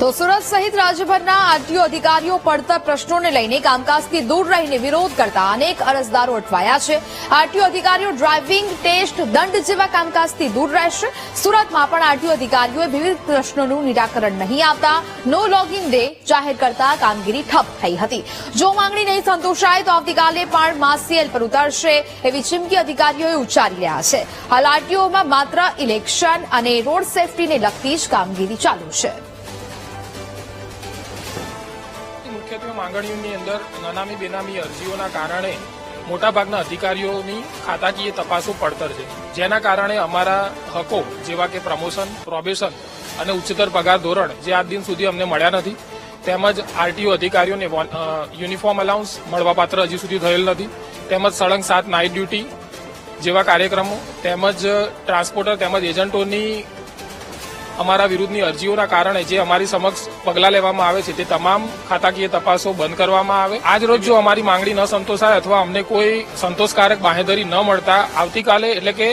તો સુરત સહિત રાજ્યભરના આરટીઓ અધિકારીઓ પડતર પ્રશ્નોને લઈને કામકાજથી દૂર રહીને વિરોધ કરતા અનેક અરજદારો અટવાયા છે। આરટીઓ અધિકારીઓ ડ્રાઇવિંગ ટેસ્ટ દંડ જેવા કામકાજથી દૂર રહેશે। સુરતમાં પણ આરટીઓ અધિકારીઓએ વિવિધ પ્રશ્નોનું નિરાકરણ નહીં આવતા નો લોગિન ડે જાહેર કરતા કામગીરી ઠપ થઈ હતી। જો માંગણી નહીં સંતોષાય તો આવતીકાલે પણ માસીએલ પર ઉતરશે એવી ચીમકી અધિકારીઓએ ઉચ્ચારી રહ્યા છે। હાલ આરટીઓમાં માત્ર ઇલેક્શન અને રોડ સેફટીને લગતી જ કામગીરી ચાલુ છે। મુખ્યત્વે માંગણીઓની અંદર અનામી બેનામી અરજીઓના કારણે મોટાભાગના અધિકારીઓની ખાતાકીય તપાસો પડતર છે, જેના કારણે અમારા હકો જેવા કે પ્રમોશન, પ્રોબેશન અને ઉચ્ચતર પગાર ધોરણ જે આજ દિન સુધી અમને મળ્યા નથી, તેમજ આરટીઓ અધિકારીઓને યુનિફોર્મ અલાઉન્સ મળવાપાત્ર હજી સુધી થયેલ નથી, તેમજ સળંગ 7 નાઇટ ડ્યુટી જેવા કાર્યક્રમો, તેમજ ટ્રાન્સપોર્ટર તેમજ એજન્ટોની અમારા વિરુદ્ધની અરજીઓના કારણે જે અમારી સમક્ષ પગલાં લેવામાં આવે છે તે તમામ ખાતાકીય તપાસો બંધ કરવામાં આવે। આજ રોજ જો અમારી માંગણી ન સંતોષાય અથવા અમને કોઈ સંતોષકારક બાંહેધરી ન મળતા આવતીકાલે એટલે કે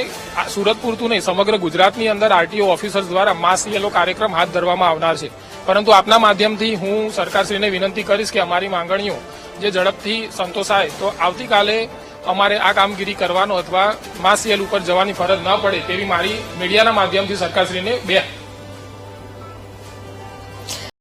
સુરત પૂરતું નહીં સમગ્ર ગુજરાતની અંદર આરટીઓ ઓફિસર્સ દ્વારા માસ યેલો કાર્યક્રમ હાથ ધરવામાં આવનાર છે। પરંતુ આપના માધ્યમથી હું સરકારશ્રીને વિનંતી કરીશ કે અમારી માંગણીઓ જે ઝડપથી સંતોષાય તો આવતીકાલે અમારે આ કામગીરી કરવાનો અથવા માસ યેલ ઉપર જવાની ફરજ ન પડે તેવી મારી મીડિયાના માધ્યમથી સરકારશ્રીને